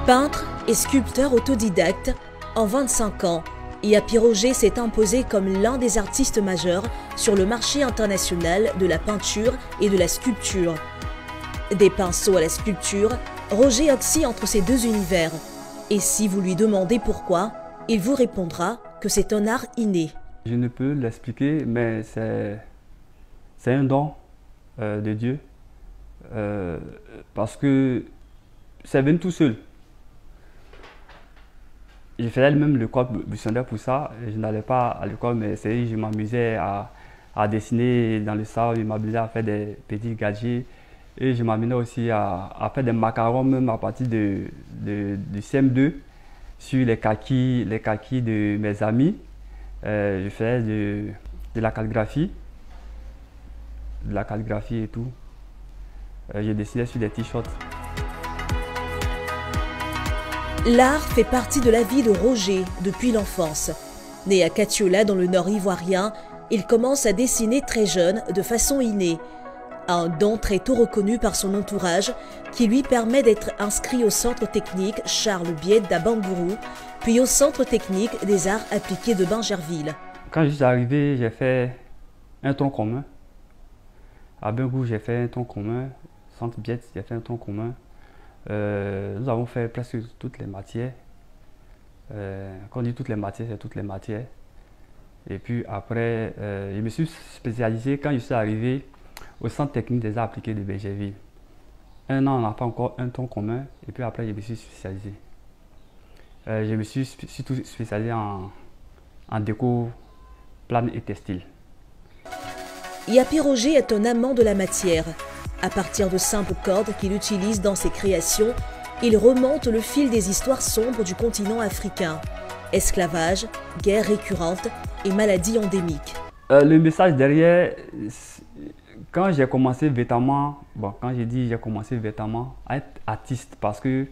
Peintre et sculpteur autodidacte, en 25 ans, Yapi Roger s'est imposé comme l'un des artistes majeurs sur le marché international de la peinture et de la sculpture. Des pinceaux à la sculpture, Roger oscille entre ces deux univers. Et si vous lui demandez pourquoi, il vous répondra que c'est un art inné. Je ne peux l'expliquer, mais c'est un don de Dieu. Parce que c'est venu tout seul. Je faisais même l'école missionnaire pour ça. Je n'allais pas à l'école, mais je m'amusais à dessiner dans le sable, je m'amusais à faire des petits gadgets. Et je m'amusais aussi à faire des macarons, même à partir du CM2, sur les kakis de mes amis. Je faisais de la calligraphie et tout. Je dessinais sur des t-shirts. L'art fait partie de la vie de Roger depuis l'enfance. Né à Katiola dans le nord ivoirien, il commence à dessiner très jeune de façon innée. Un don très tôt reconnu par son entourage qui lui permet d'être inscrit au centre technique Charles Bied d'Abangourou, puis au centre technique des arts appliqués de Bingerville. Quand je suis arrivé, j'ai fait un tronc commun. À Bangourou, j'ai fait un tronc commun. Centre Bied, j'ai fait un tronc commun. Nous avons fait presque toutes les matières. Quand on dit toutes les matières, c'est toutes les matières. Et puis après, je me suis spécialisé quand je suis arrivé au centre technique des arts appliqués de Bingerville. Un an, on n'a pas encore un tronc commun. Et puis après, je me suis spécialisé. Je me suis surtout spécialisé en déco plane et textile. Yapi Roger est un amant de la matière. À partir de simples cordes qu'il utilise dans ses créations, il remonte le fil des histoires sombres du continent africain. Esclavage, guerres récurrentes et maladies endémiques. Le message derrière, quand j'ai commencé vêtements, quand j'ai dit j'ai commencé vêtements, à être artiste, parce que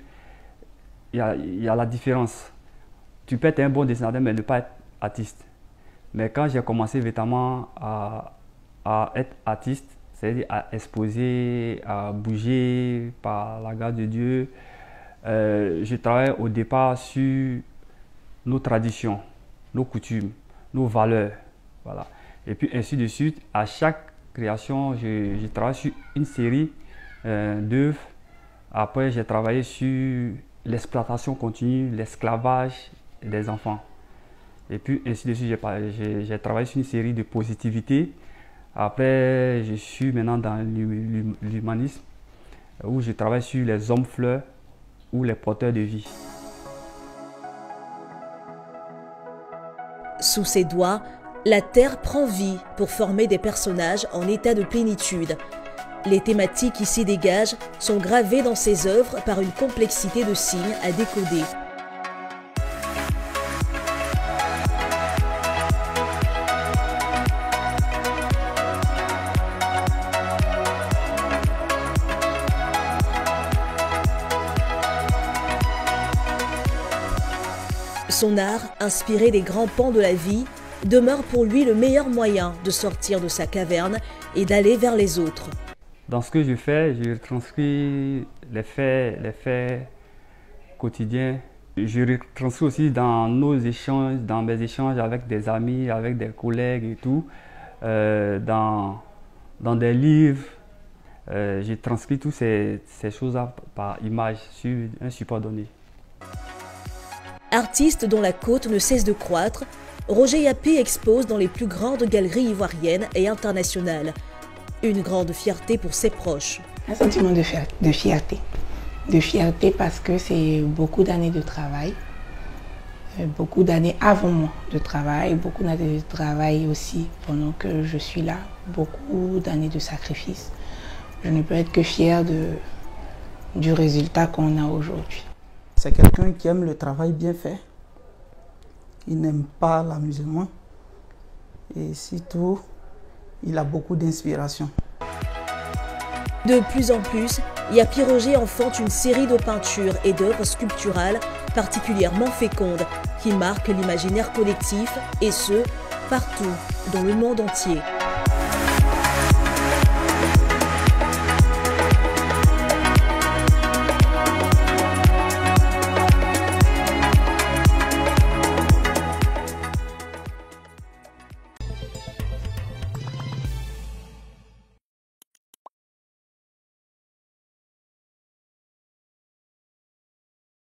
il y a la différence. Tu peux être un bon dessinateur mais ne pas être artiste. Mais quand j'ai commencé vêtements à être artiste, c'est-à-dire à exposer, à bouger par la grâce de Dieu. Je travaille au départ sur nos traditions, nos coutumes, nos valeurs. Voilà. Et puis ainsi de suite, à chaque création, je travaille sur une série d'œuvres. Après, j'ai travaillé sur l'exploitation continue, l'esclavage des enfants. Et puis ainsi de suite, j'ai travaillé sur une série de positivité. Après, je suis maintenant dans l'humanisme, où je travaille sur les hommes-fleurs ou les porteurs de vie. Sous ses doigts, la terre prend vie pour former des personnages en état de plénitude. Les thématiques qui s'y dégagent sont gravées dans ses œuvres par une complexité de signes à décoder. Son art, inspiré des grands pans de la vie, demeure pour lui le meilleur moyen de sortir de sa caverne et d'aller vers les autres. Dans ce que je fais, je retranscris les faits quotidiens. Je retranscris aussi dans nos échanges, dans mes échanges avec des amis, avec des collègues et tout, dans des livres. Je transcris toutes ces choses-là par image sur un support donné. Artiste dont la cote ne cesse de croître, Roger Yapi expose dans les plus grandes galeries ivoiriennes et internationales. Une grande fierté pour ses proches. Un sentiment de fierté. De fierté parce que c'est beaucoup d'années de travail. Beaucoup d'années avant moi de travail. Beaucoup d'années de travail aussi pendant que je suis là. Beaucoup d'années de sacrifice. Je ne peux être que fière du résultat qu'on a aujourd'hui. C'est quelqu'un qui aime le travail bien fait. Il n'aime pas l'amusement. Et surtout, il a beaucoup d'inspiration. De plus en plus, Yapi Roger enfante une série de peintures et d'œuvres sculpturales particulièrement fécondes qui marquent l'imaginaire collectif, et ce, partout dans le monde entier.